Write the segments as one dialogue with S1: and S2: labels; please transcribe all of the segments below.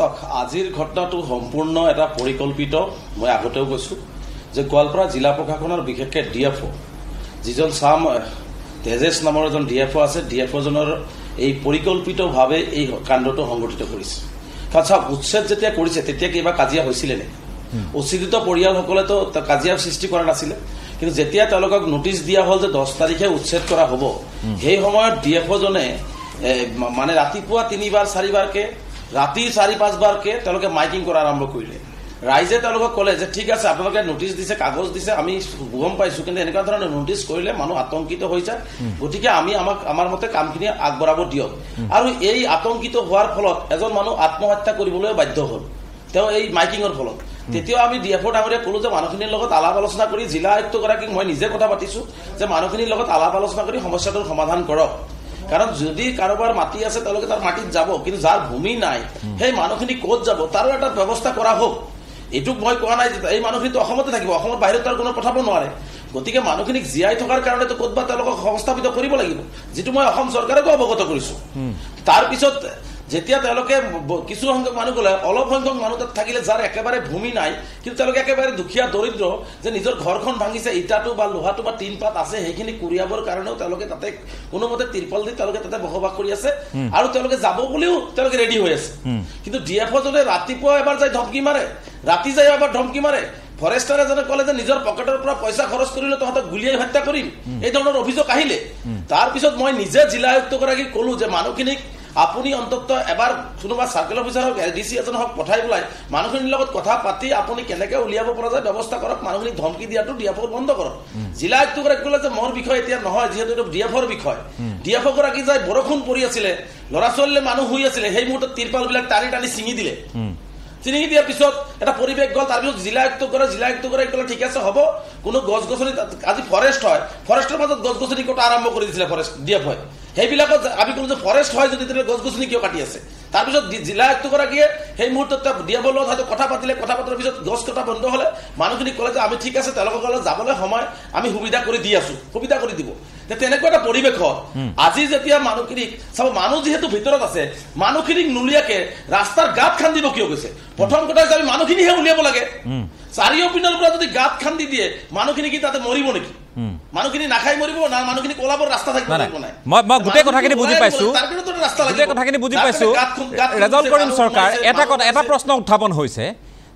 S1: চাওক আজিৰ ঘটনাটো সম্পূৰ্ণ এটা পৰিকল্পিত মই আগতেও কৈছোঁ যে গোৱালপাৰা জিলা প্ৰশাসনৰ বিশেষকৈ ডিএফঅ যিজন চাম তেজেছ নামৰ এজন ডিএফঅ আছে ডিএফঅজনৰ এই পৰিকল্পিতভাৱে এই কাণ্ডটো সংঘটিত কৰিছে কাৰণ চাওক উচ্ছেদ যেতিয়া কৰিছে তেতিয়া কিবা কাজিয়া হৈছিলে নে উচ্ছেদিত পৰিয়ালসকলেতো কাজিয়াৰ সৃষ্টি কৰা নাছিলে কিন্তু যেতিয়া তেওঁলোকক নোটিছ দিয়া হ'ল যে 10 তাৰিখে উচ্ছেদ কৰা হ'ব সেই সময়ত ডিএফঅজনে মানে ৰাতিপুৱা 3বাৰ 4বাৰকে ৰাতি 4-5বাৰকে তেওঁলোকে মাইকিং কৰা আৰম্ভ কৰিলে ৰাইজে তেওঁলোকক ক'লে যে ঠিক আছে আপোনালোকে নোটিছ দিছে কাগজ দিছে আমি গম পাইছোঁ কিন্তু এনেকুৱা ধৰণৰ নোটিছ কৰিলে মানুহ আতংকিত হৈ যায় গতিকে আমি আমাৰ মতে কামখিনি আগবঢ়াব দিয়ক আৰু এই আতংকিত হোৱাৰ ফলত এজন মানুহ আত্মহত্যা কৰিবলৈ বাধ্য হ'ল তেওঁ এই মাইকিঙৰ ফলত তেতিয়াও আমি ডিএফঅ ডাঙৰীয়া ক'লো যে মানুহখিনিৰ লগত আলাপ আলোচনা কৰি জিলা আয়ুক্তগৰাকীক মই নিজে কথা পাতিছোঁ যে মানুহখিনিৰ লগত আলাপ আলোচনা কৰি সমস্যাটোৰ সমাধান কৰক কাৰণ যদি কাৰোবাৰ মাটি আছে তেওঁলোকে তাৰ মাটিত যাব কিন্তু যাৰ ভূমি নাই সেই মানুহখিনি ক'ত যাব তাৰো এটা ব্যৱস্থা কৰা হোক এইটোক মই কোৱা নাই যে এই মানুহখিনিতো অসমতে থাকিব অসমৰ বাহিৰত তাৰ কোনো পঠাব নোৱাৰে গতিকে মানুহখিনিক জীয়াই থকাৰ কাৰণেতো ক'তবা তেওঁলোকক সংস্থাপিত কৰিব লাগিব যিটো মই অসম চৰকাৰকো অৱগত কৰিছোঁ তাৰপিছত যেতিয়া তেওঁলোকে কিছু সংখ্যক মানুহ গ'লে অলপ সংখ্যক মানুহ তাত থাকিলে যাৰ একেবাৰে ভূমি নাই কিন্তু তেওঁলোকে একেবাৰে দুখীয়া দৰিদ্ৰ যে নিজৰ ঘৰখন ভাঙিছে ইটাটো বা লোহাটো বা টিনপাত আছে সেইখিনি কুৰিয়াবৰ কাৰণেও তেওঁলোকে তাতে কোনোমতে তিৰপাল দি তেওঁলোকে তাতে বসবাস কৰি আছে আৰু তেওঁলোকে যাব বুলিও তেওঁলোকে ৰেডি হৈ আছে কিন্তু ডিএফঅজনে ৰাতিপুৱা এবাৰ যাই ধমকি মাৰে ৰাতি যাই এবাৰ ধমকি মাৰে ফৰেষ্টাৰ এজনে ক'লে যে নিজৰ পকেটৰ পৰা পইচা খৰচ কৰিলে তহঁতক গুলিয়াই হত্যা কৰিম এই ধৰণৰ অভিযোগ আহিলে তাৰপিছত মই নিজে জিলা আয়ুক্তগৰাকীক ক'লো যে মানুহখিনিক আপুনি অন্তত এবাৰ কোনোবা চাৰ্কেল অফিচাৰ হওক এডিচি এজন হওক পঠাই পেলাই মানুহখিনিৰ লগত কথা পাতি আপুনি কেনেকৈ উলিয়াব পৰা যায় ব্যৱস্থা কৰক মানুহখিনিক ধমকি দিয়াটো ডিএফঅ বন্ধ কৰক জিলা আয়ুক্তগৰাকী ক'লে যে মোৰ বিষয় এতিয়া নহয় যিহেতু এইটো ডিএফঅৰ বিষয় ডিএফঅগৰাকী যাই বৰষুণ পৰি আছিলে ল'ৰা ছোৱালীলে মানুহ শুই আছিলে সেই মুহূৰ্তত তিৰপালবিলাক টানি টানি ছিঙি দিলে চিনি দিয়াৰ পিছত এটা পৰিৱেশ গ'ল তাৰপিছত জিলা আয়ুক্তগৰাকী ক'লে ঠিক আছে হ'ব কোনো গছ গছনি আজি ফৰেষ্ট হয় ফৰেষ্টৰ মাজত গছ গছনি কটা আৰম্ভ কৰি দিছিলে ফৰেষ্ট ডিএফঅই সেইবিলাকত আমি ক'লো যে ফৰেষ্ট হয় যদি তেতিয়া গছ গছনি কিয় কাটি আছে তাৰপিছত জিলা আয়ুক্তগৰাকীয়ে সেই মুহূৰ্তত ডিএফঅৰ লগত হয়তো কথা পাতাৰ পিছত গছ কটা বন্ধ হ'লে মানুহখিনি ক'লে যে আমি ঠিক আছে তেওঁলোকৰ লগত যাবলৈ সময় আমি সুবিধা কৰি দি আছোঁ সুবিধা কৰি দিব তেনেকুৱা এটা পৰিৱেশত আজি যেতিয়া মানুহখিনিক চাব মানুহ যিহেতু ভিতৰত আছে মানুহখিনিক নুলিয়াকে ৰাস্তাৰ গাঁত খান্দিব কিয় গৈছে প্ৰথম কথা হৈছে আমি মানুহখিনিহে উলিয়াব লাগে চাৰিওপিনৰ পৰা যদি গাঁত খান্দি দিয়ে মানুহখিনি কি তাতে মৰিব নেকি মানুহখিনি নাখাই মৰিব না মানুহখিনি কলাবৰ ৰাস্তা থাকিব নাই
S2: মই গোটেই কথাখিনি বুজি পাইছোঁ ৰেজাউল কৰিম চৰকাৰ এটা প্ৰশ্ন উত্থাপন হৈছে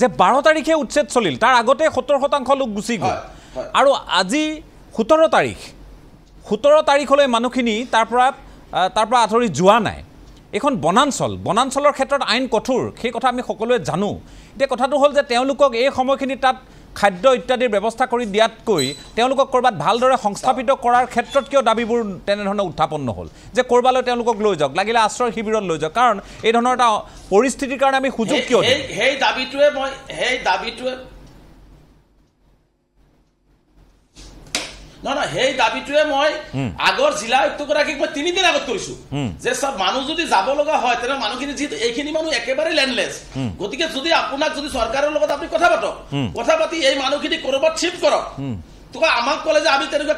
S2: যে 12 তাৰিখে উচ্ছেদ চলিল তাৰ আগতে 70% লোক গুচি গ'ল আৰু আজি 17 তাৰিখলৈ মানুহখিনি তাৰ পৰা আঁতৰি যোৱা নাই এখন বনাঞ্চলৰ ক্ষেত্ৰত আইন কঠোৰ সেই কথা আমি সকলোৱে জানো এতিয়া কথাটো হ'ল যে তেওঁলোকক এই সময়খিনি তাত খাদ্য ইত্যাদিৰ ব্যৱস্থা কৰি দিয়াতকৈ তেওঁলোকক ক'ৰবাত ভালদৰে সংস্থাপিত কৰাৰ ক্ষেত্ৰত কিয় দাবীবোৰ তেনেধৰণে উত্থাপন নহ'ল যে ক'ৰবালৈ তেওঁলোকক লৈ যাওক লাগিলে আশ্ৰয় শিবিৰত লৈ যাওক কাৰণ এই ধৰণৰ এটা পৰিস্থিতিৰ কাৰণে আমি সুযোগ কিয় দিওঁ
S1: সেই দাবীটোৱে মই আগৰ জিলা আয়ুক্তগৰাকীক মই 3 দিন আগত কৰিছোঁ যে সব মানুহ যদি যাব লগা হয় তেনে মানুহখিনি যিহেতু এইখিনি মানুহ একেবাৰে লেণ্ডলেছ গতিকে যদি আপোনাক যদি চৰকাৰৰ লগত আপুনি কথা পাতি এই মানুহখিনি ক'ৰবাত শিফ্ট কৰক তোকা আমাক ক'লে যে আমি তেনেকুৱা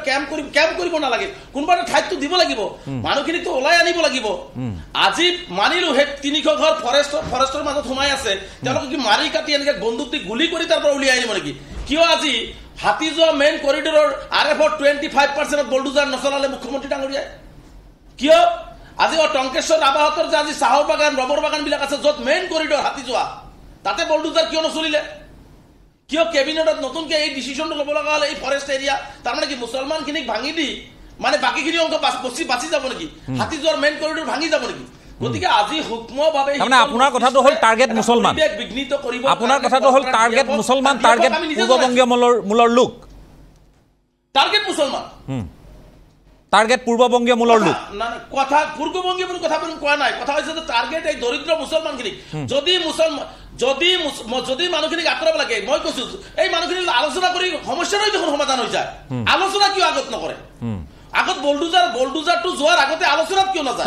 S1: কেম্প কৰিব নালাগে কোনোবা এটা ঠাইতটো দিব লাগিব মানুহখিনিকতো ওলাই আনিব লাগিব আজি মানিলোঁ সেই 300 ঘৰ ফৰেষ্টৰ মাজত সোমাই আছে তেওঁলোকে কি মাৰি কাটি এনেকৈ বন্দুক দি গুলি কৰি তাৰ পৰা উলিয়াই আনিব নেকি কিয় আজি হাতীজোৱা মেইন কৰিডৰৰ RFৰ 25% বলডুজাৰ নচলালে মুখ্যমন্ত্ৰী ডাঙৰীয়াই কিয় আজি টংকেশ্বৰ আবাহতৰ যে আজি চাহৰ বাগান ৰবৰ বাগানবিলাক আছে য'ত মেইন কৰিডৰ হাতীজোৱা তাতে বলডুজাৰ কিয় নচলিলে কিয় কেবিনেটত নতুনকৈ এই ডিচিশ্যনটো ল'ব লগা হ'ল এই ফৰেষ্ট এৰিয়া তাৰমানে কি মুছলমানখিনিক ভাঙি দি মানে বাকীখিনি অংশ বাচি যাব নেকি হাতীজোৱাৰ মেইন কৰিডৰ ভাঙি যাব নেকি গতিকে আজি সূক্ষ্মভাৱে
S2: আপোনাৰ কথাটো হ'ল টাৰ্গেট মুছলমান আপোনাৰ কথাটো হ'ল টাৰ্গেট মুছলমান টাৰ্গেট পূৰ্ববংগীয় মূলৰ লোক টাৰ্গেট পূৰ্ববংগীয় মূলৰ লোক
S1: কথা পূৰ্ববংগীয় বুলি কথা কোৱা নাই কথা হৈছে যে টাৰ্গেট এই দৰিদ্ৰ মুছলমানখিনিক যদি মানুহখিনিক আঁতৰাব লাগে মই কৈছোঁ এই মানুহখিনিক আলোচনা কৰি সমস্যাটো দেখোন সমাধান হৈ যায় আলোচনা কিয় আগত নকৰে আগত বলডুজাৰটো যোৱাৰ আগতে আলোচনাত কিয় নাযায়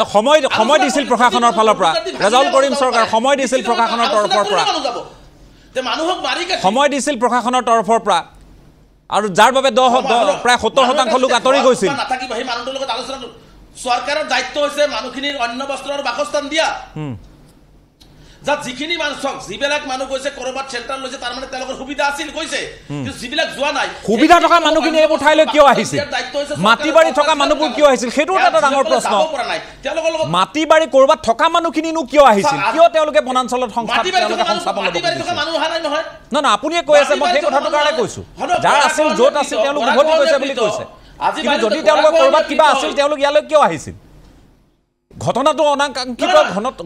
S2: সময় দিছিল প্ৰশাসনৰ ফালৰ পৰা ৰেজাউল কৰিম চৰকাৰ সময় দিছিল প্ৰশাসনৰ তৰফৰ পৰা
S1: মানুহক মাৰি
S2: সময় দিছিল প্ৰশাসনৰ তৰফৰ পৰা আৰু যাৰ বাবে প্ৰায় 70% লোক আঁতৰি গৈছিল
S1: নাথাকিব সেই মানুহটোৰ লগত আলোচনা চৰকাৰৰ দায়িত্ব হৈছে মানুহখিনিৰ অন্য বস্ত্ৰ আৰু বাসস্থান দিয়া যাত যিখিনি মানুহ চক যিবিলাক মানুহ গৈছে কৰবাত চেণ্টাৰ লৈছে তাৰ মানে তেওঁলোকৰ সুবিধা আছিল কৈছে কিন্তু যিবিলাক যোৱা নাই
S2: সুবিধা থকা মানুহখিনি এইবোৰ ঠাইলৈ কিয় আহিছিল মাটি বাৰী থকা মানুহবোৰ কিয় আহিছিল সেইটো এটা ডাঙৰ প্ৰশ্ন মাটি বাৰী কৰবাত থকা মানুহখিনিনো কিয় আহিছিল কিয় তেওঁলোকে বনাঞ্চলত সংস্থাপন ল'ব না না আপুনিয়ে কৈ আছে মই সেই কথাটোৰ কাৰণে কৈছো যাৰ আছিল য'ত আছিল তেওঁলোক উভতি গৈছে বুলি কৈছে কিন্তু যদি তেওঁলোকৰ কৰবাত কিবা আছিল তেওঁলোক ইয়ালৈ কিয় আহিছিল ঘটনাটো অনাকাংক্ষিত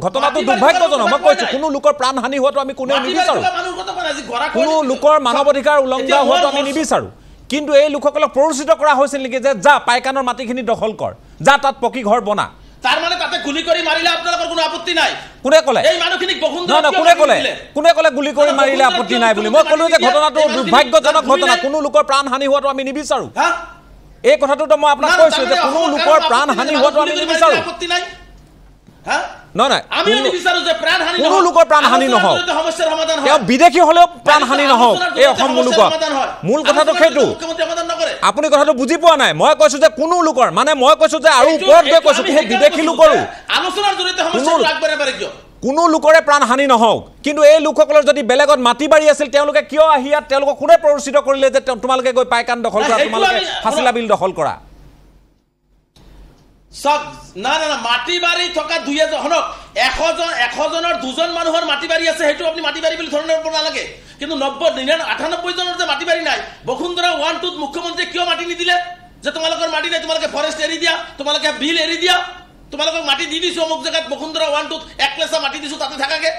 S2: ঘটনাটো দুৰ্ভাগ্যজনক মই কৈছো কোনো লোকৰ প্ৰাণ হানি হোৱাটো আমি কোনেও নিবিচাৰো কোনো লোকৰ মানৱ অধিকাৰ উলংঘা হোৱাটো আমি নিবিচাৰো কিন্তু এই লোকসকলক প্ৰৰোচিত কৰা হৈছিল নেকি যে যা পাইকানৰ মাটিখিনি দখল কৰ যা তাত পকী ঘৰ বনা
S1: তাৰ মানে তাতে গুলি কৰি মাৰিলে আপোনালোকৰ কোনো আপত্তি নাই
S2: কোনে ক'লে
S1: এই মানুহখিনিক বসুন্ধৰা
S2: কোনে ক'লে গুলি কৰি মাৰিলে আপত্তি নাই বুলি মই ক'লো যে ঘটনাটো দুৰ্ভাগ্যজনক ঘটনা কোনো লোকৰ প্ৰাণ হানি হোৱাটো আমি নিবিচাৰো এই কথাটো মই আপোনাক কৈছো যে কোনো লোকৰ প্ৰাণ হানি হোৱাটো আমি নিবিচাৰো
S1: আপত্তি নাই হা
S2: নহয়
S1: আমি নিবিচাৰো যে প্ৰাণ হানি
S2: কোনো লোকৰ প্ৰাণ হানি নহওক
S1: সমস্যাৰ সমাধান হয়
S2: তেওঁ বিদেশী হলেও প্ৰাণ হানি নহওক এই অসম মুলুকৰ মূল কথাটো সেইটো আপুনি কথাটো বুজি পোৱা নাই মই কৈছো যে কোনো লোকৰ মানে মই কৈছো যে আৰু ওপৰত গৈ কৈছো কোনো বিদেশী লোকৰো
S1: আলোচনাৰ জৰিয়তে সমস্যাটো আগবাঢ়ে পাৰে কিয়
S2: কোনো লোকৰে প্ৰাণ হানি নহওক কিন্তু এই লোকসকলৰ যদি বেলেগত মাটি বাৰী আছিল তেওঁলোকে কিয় আহি ইয়াত তেওঁলোকক কোনে প্ৰৰোচিত কৰিলে যে তোমালোকে গৈ পাইকান দখল কৰা তোমালোকে ফাচিলা বিল দখল কৰা
S1: সব না না না মাটি বাৰী থকা 100 জনৰ দুজন মানুহৰ মাটি বাৰী আছে হেতু আপুনি মাটি বাৰী বুলি ধৰণৰ পৰা নালাগে কিন্তু 98 জনৰ যে মাটি বাৰী নাই বসুন্ধৰা 1 2 মুখ্যমন্ত্ৰী কিয় মাটি নিদিলে যে তোমালোকৰ মাটি নাই তোমালোকে ফৰেষ্ট এৰি দিয়া তোমালোকে বিল এৰি দিয়া তোমালোকক মাটি দি দিছো অমুক জায়গাত বসুন্ধৰা 1 2 এক প্লেসা মাটি দিছো তাতে থাকাকে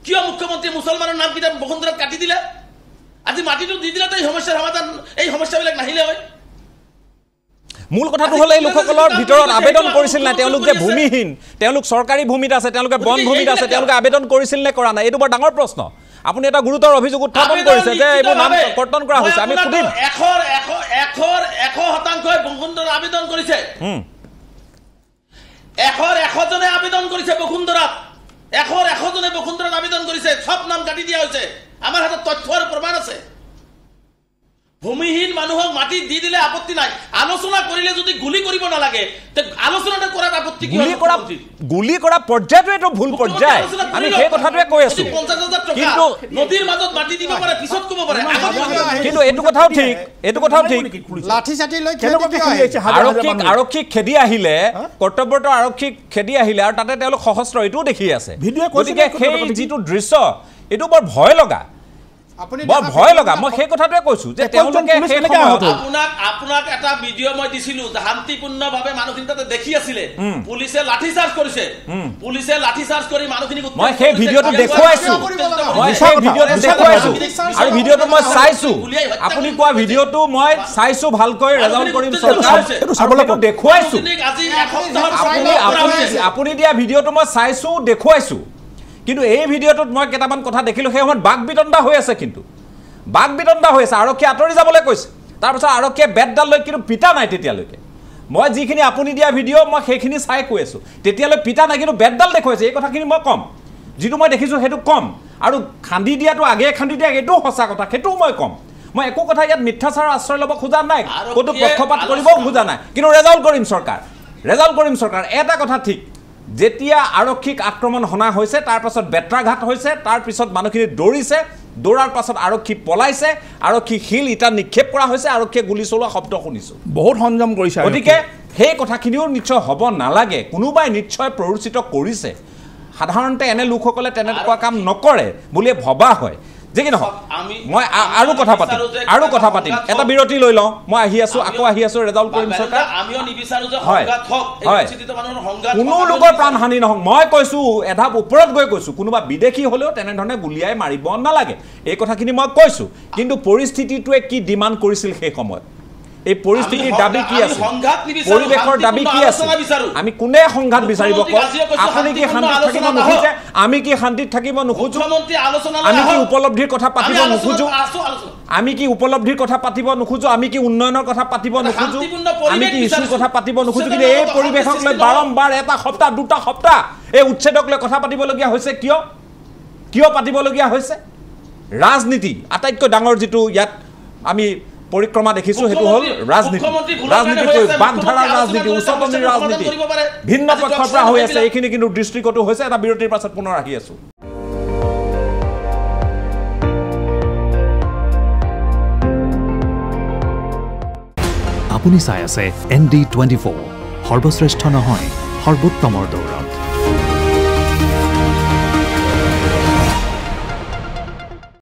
S1: কিয় মুখ্যমন্ত্ৰী মুছলমানৰ নাম কিটা বসুন্ধৰাত কাটি দিলে আজি মাটিটো দি দিলে এই সমস্যাৰ সমাধান এই সমস্যাবিলাক নাহিলে হয়
S2: মূল কথাটো হল এই লোকসকলৰ ভিতৰত আবেদন কৰিছিল না তেওঁলোক যে ভূমিহীন তেওঁলোক চৰকাৰী ভূমিত আছে তেওঁলোকে বন ভূমিত আছে তেওঁলোকে আবেদন কৰিছিল নে কৰা নাই এইটো বৰ ডাঙৰ প্ৰশ্ন আপুনি এটা গুৰুতৰ অভিযোগ উত্থাপন কৰিছে যে এইবোৰ নাম কৰ্তন কৰা হৈছে আমি সুধিম
S1: 100% বসুন্ধৰা আবেদন কৰিছে 100 জনে আবেদন কৰিছে বসুন্ধৰাত 100 জনে বসুন্ধৰাত আবেদন কৰিছে সব নাম কাটি দিয়া হৈছে আমাৰ হাতত তথ্য আৰু প্ৰমাণ আছে ভূমিহীন মানুহক মাটি দি দিলে আপত্তি নাই আলোচনা কৰিলে যদি গুলি কৰিব নালাগে তে আলোচনাটা কৰাত আপত্তি কি
S2: গুলি কৰা পৰ্যায়টো এটো ভুল পৰ্যায় আমি সেই কথাটোৱে কৈ আছো
S1: 50,000 টকা কিন্তু নদীৰ মাজত মাটি দিব পাৰে পিছত ক'ব পাৰে
S2: কিন্তু এইটো কথাও ঠিক
S3: লাঠি চাটি লৈ খেদি
S2: আৰক্ষী খেদি আহিলে কৰ্তব্যৰত আৰক্ষী খেদি আহিলে আৰু তাতে তেওঁলোক সহস্ৰ এটো দেখি আছে গতিকে সেই যিটো দৃশ্য এটো বৰ ভয় লগা বৰ ভয় লগা মই সেই কথাটোৱে কৈছো যে তেওঁলোকে
S1: আপোনাক এটা ভিডিঅ' মই দিছিলো শান্তিপূৰ্ণভাৱে মানুহখিনি তাতে দেখি আছিলে পুলিচে লাঠি চাৰ্জ কৰিছে কৰি মানুহখিনিক
S2: মই সেই ভিডিঅ'টো দেখুৱাইছো আৰু ভিডিঅ'টো মই চাইছো আপুনি কোৱা ভিডিঅ'টো মই চাইছো ভালকৈ ৰেজাল্ট কৰিম চৰকাৰ দেখুৱাইছো আপুনি দিয়া ভিডিঅ'টো মই চাইছো দেখুৱাইছো কিন্তু এই ভিডিঅ'টোত মই কেইটামান কথা দেখিলো সেই সময়ত বাক বিতণ্ডা হৈ আছে কিন্তু বাক বিতণ্ডা হৈ আছে আৰক্ষী আঁতৰি যাবলৈ কৈছে তাৰপিছত আৰক্ষীয়ে বেটডাল লৈ কিন্তু পিতা নাই তেতিয়ালৈকে মই যিখিনি আপুনি দিয়া ভিডিঅ' মই সেইখিনি চাই কৈ আছো তেতিয়ালৈ পিতা নাই কিন্তু বেটডাল দেখুৱাইছে এই কথাখিনি মই কম যিটো মই দেখিছো সেইটো কম আৰু খান্দি দিয়াটো আগে খান্দি দিয়া এইটোও সঁচা কথা সেইটোও মই কম মই একো কথা ইয়াত মিথ্যাচাৰৰ আশ্ৰয় ল'ব খোজা নাই ক'তো পক্ষপাত কৰিবও খোজা নাই কিন্তু ৰেজাল্ট কৰিম চৰকাৰ এটা কথা ঠিক যেতিয়া আৰক্ষীক আক্ৰমণ হনা হৈছে তাৰ পাছত বেত্ৰাঘাত হৈছে তাৰ পিছত মানুহখিনি দৌৰিছে দৌৰাৰ পাছত আৰক্ষী পলাইছে আৰক্ষী হিল ইটা নিক্ষেপ কৰা হৈছে আৰক্ষীয়ে গুলি চলোৱা শব্দ শুনিছো
S3: বহুত সংযম কৰিছে
S2: গতিকে সেই কথাখিনিও নিশ্চয় হ'ব নালাগে কোনোবাই নিশ্চয় প্ৰৰোচিত কৰিছে সাধাৰণতে এনে লোকসকলে তেনেকুৱা কাম নকৰে বুলি ভবা হয় যে কি নহয় মই আৰু কথা পাতিম এটা বিৰতি লৈ লওঁ মই আহি আছো ৰেজাল্ট কৰিম চৰকাৰ
S1: আমিও নিবিচাৰো যে সংঘাত হওক এই পৰিস্থিতিত মানুহৰ সংঘাত
S2: কোনো লোকৰ প্ৰাণ হানি নহওক মই কৈছো এধাপ ওপৰত গৈ কৈছো কোনোবা বিদেশী হলেও তেনেধৰণে গুলিয়াই মাৰিব নালাগে এই কথাখিনি মই কৈছো কিন্তু পৰিস্থিতিটোৱে কি ডিমাণ্ড কৰিছিল সেই সময়ত এই পৰিস্থিতিৰ দাবী কি আছে পৰিৱেশৰ দাবী কি আছে আমি কোনে সংঘাত বিচাৰিব আপুনি কি শান্তিত থাকিব নোখোজে আমি কি শান্তিত থাকিব নোখোজো আমি কি উপলব্ধিৰ কথা পাতিব নোখোজো আমি কি উন্নয়নৰ কথা পাতিব নোখোজো আমি কি ইছ্যুৰ কথা পাতিব নোখোজো কিন্তু এই পৰিৱেশক লৈ বাৰম্বাৰ এটা সপ্তাহ দুটা সপ্তাহ এই উচ্ছেদক লৈ কথা পাতিবলগীয়া হৈছে কিয় পাতিবলগীয়া হৈছে ৰাজনীতি আটাইতকৈ ডাঙৰ যিটো ইয়াত আমি পৰিক্ৰমা দেখিছো হেতু হল ৰাজনীতি বাগধাৰাৰ ৰাজনীতি উচ্চতনীৰ ৰাজনীতি ভিন্ন পক্ষৰ পৰা হৈ আছে এইখিনি কিন্তু দৃষ্টিগত হৈছে এটা বিৰতিৰ পাছত পুনৰ আহি আছো
S4: আপুনি চাই আছে ND24 সৰ্বশ্ৰেষ্ঠ নহয় সৰ্বোত্তমৰ দৌৰত